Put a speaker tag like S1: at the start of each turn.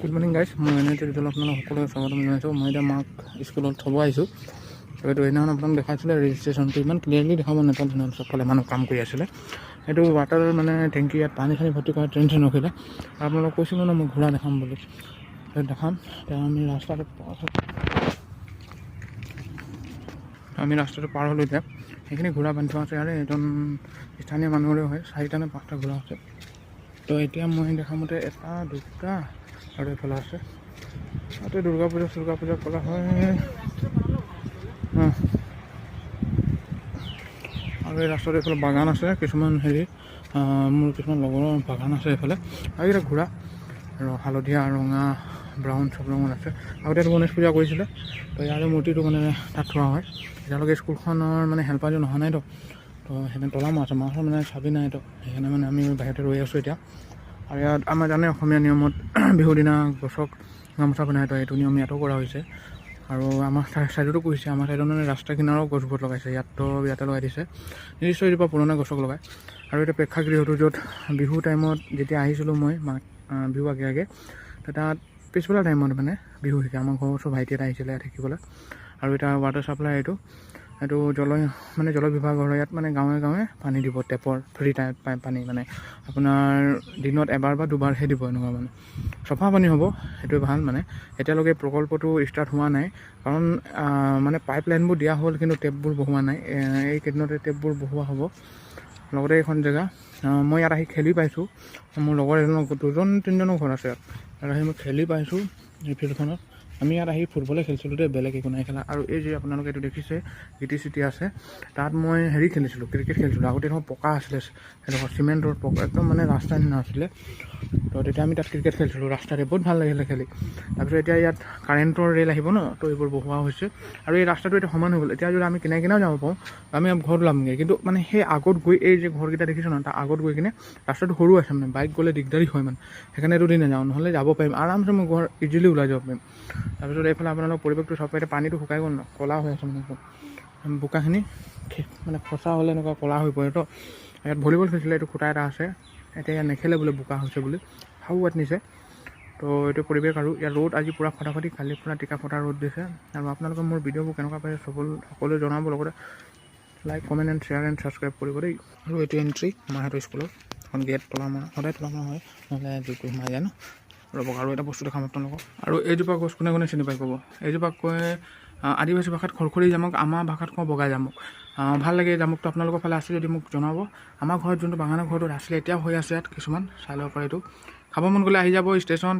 S1: Good morning guys, মই এনে টিউটৰিয়েলত আপোনালোক সকলোকে স্বাগতম জনাইছোঁ। মই এতিয়া মাক স্কুলত থ'ব আহিছোঁ। এইটো সেইদিনাখন আপোনাক দেখাইছিলে ৰেজিষ্ট্ৰেশ্যনটো ইমান ক্লিয়াৰলি দেখাব নাপালে, চবফালে মানুহ কাম কৰি আছিলে। এইটো ৱাটাৰ মানে টেংকি, ইয়াত পানী চানী ভৰ্তি কৰা ট্ৰেইন চেইন ৰখিলে। আপোনালোকক কৈছিলোঁ ন মই ঘোঁৰা দেখাম বুলি, দেখাম। এতিয়া আমি ৰাস্তাটো পাৰ হ'লোঁ। এতিয়া সেইখিনি ঘোঁৰা বান্ধি থোৱা আছে আৰু এজন স্থানীয় মানুহৰে হয়, 4টা নে 5টা ঘোঁৰা আছে। তো এতিয়া মই দেখামতে 1, 2 আৰু এইফালে আছে। তাতে দুৰ্গা পূজা কৰা হয়। আৰু এই ৰাস্তাটো এইফালে বাগান আছে, কিছুমান মোৰ কিছুমান লগৰৰ বাগান আছে এইফালে। আৰু এতিয়া ঘোঁৰা আৰু হালধীয়া, ৰঙা, ব্ৰাউন চব ৰঙৰ আছে। আগতে গণেশ পূজা কৰিছিলে, তো ইয়াৰে মূৰ্তিটো মানে তাত থোৱা হয়। এতিয়ালৈকে স্কুলখনৰ মানে হেল্পাৰজন অহা নাইতো, তো সেইকাৰণে তলা মাছ মানে চাবি নাইতো, সেইকাৰণে মানে আমি বাহিৰতে ৰৈ আছোঁ এতিয়া। আৰু ইয়াত আমাৰ জানে অসমীয়া নিয়মত বিহুৰ দিনা গছক গামোচা পিন্ধাই, তো এইটো নিয়ম ইয়াতো কৰা হৈছে। আৰু আমাৰ ছাইডতো কৰিছে, আমাৰ ছাইডত মানে ৰাস্তা কিনাৰো গছবোৰ লগাইছে, ইয়াতে লগাই দিছে। নিৰ্দিষ্ট এজোপা পুৰণা গছক লগায়। আৰু এতিয়া প্ৰেক্ষাগৃহটো য'ত বিহু টাইমত যেতিয়া আহিছিলোঁ মই বিহু আগে তো তাত পিছবেলা টাইমত মানে বিহু শিকে আমাৰ ঘৰৰ ওচৰৰ ভাইটি এটা আহিছিলে ইয়াত শিকিবলৈ। আৰু এতিয়া ৱাটাৰ চাপ্লাই এইটো জল বিভাগৰ ইয়াত মানে গাঁৱে গাঁৱে পানী দিব, টেপৰ ফ্ৰী পানী, মানে আপোনাৰ দিনত এবাৰ বা দুবাৰহে দিব, এনেকুৱা মানে চফা পানী হ'ব। সেইটোৱে ভাল। মানে এতিয়ালৈকে প্ৰকল্পটো ষ্টাৰ্ট হোৱা নাই, কাৰণ মানে পাইপ লাইনবোৰ দিয়া হ'ল, কিন্তু টেপবোৰ বহোৱা নাই। এই কেইদিনতে টেপবোৰ বহোৱা হ'ব। লগতে এইখন জেগা মই ইয়াত আহি খেলি পাইছোঁ। মোৰ লগৰ 2-3জনৰ ঘৰ আছে ইয়াত আহি মই খেলি পাইছোঁ এই ফিল্ডখনত। আমি ইয়াত আহি ফুটবলে খেলিছিলোঁ দেই, বেলেগ একো নাই খেলা। আৰু এই যে আপোনালোকে এইটো দেখিছে GT আছে, তাত মই খেলিছিলোঁ, ক্ৰিকেট খেলিছিলোঁ। আগতে এখন পকা আছিলে, সেইডোখৰ চিমেণ্টৰ পকা, একদম মানে ৰাস্তা নিচিনা আছিলে। তো তেতিয়া আমি তাত ক্ৰিকেট খেলিছিলোঁ ৰাস্তাতে, বহুত ভাল লাগিছিলে খেলি। তাৰপিছত এতিয়া ইয়াত কাৰেণ্টৰ ৰেল আহিব ন, তো এইবোৰ বহোৱা হৈছে। আৰু এই ৰাস্তাটো এতিয়া সমান হৈ গ'ল। এতিয়া যদি আমি কিনাও যাব পাৰোঁ, আমি ঘৰত ওলামগৈ। কিন্তু মানে সেই আগত গৈ এই যে ঘৰকেইটা দেখিছোঁ ন, তাৰ আগত গৈ কিনে ৰাস্তাটো সৰু আছে, মানে বাইক গ'লে দিগদাৰী হয় মানে, সেইকাৰণে এইটো দি নাযাওঁ। নহ'লে যাব পাৰিম আৰামছে, মই ঘৰ ইজিলি ওলাই যাব পাৰিম। তাৰপিছত এইফালে আপোনালোকৰ পৰিৱেশটো চাব পাৰে, পানীটো শুকাই গ'ল ন, ক'লা হৈ আছে মানে বোকাখিনি মানে খচা হ'লে এনেকুৱা ক'লা হৈ পৰে। তো ইয়াত ভলীবল খেলিছিলে, এইটো খুঁটা এটা আছে, এতিয়া ইয়াত নেখেলে বোলে, বোকা হৈছে বুলি হাওয়াত নিছে। তো এইটো পৰিৱেশ। আৰু ইয়াত ৰ'দ আজি পূৰা ফটাফটি, কালি পূৰা টিকা ফটা ৰ'দ দিছে। আৰু আপোনালোকে মোৰ ভিডিঅ'বোৰ কেনেকুৱা পাইছে সকলোৱে জনাব। লগতে like, comment and share and subscribe কৰিব দেই। আৰু এইটো এণ্ট্ৰি মাহঁতৰ স্কুলত, এখন গেট তলা মাৰা, সদায় তলা মাৰা হয়, নহ'লে জোৰটো সোমাই যায় ন। ৰ'ব আৰু এটা বস্তু দেখাম আপোনালোকক। আৰু এইজোপা গছ কোনে চিনি পাই ক'ব? এইজোপাক কয় আদিবাসী ভাষাত খৰখৰী জামুক, আমাৰ ভাষাত কওঁ বগা জামুক। ভাল লাগে এই জামুকটো। আপোনালোকৰ ফালে আছে যদি মোক জনাব। আমাৰ ঘৰত যোনটো বাগানৰ ঘৰটোত আছিলে, এতিয়াও হৈ আছে ইয়াত কিছুমান, চাই ল'ব পাৰে। এইটো খাব মন গ'লে আহি যাব ষ্টেচন।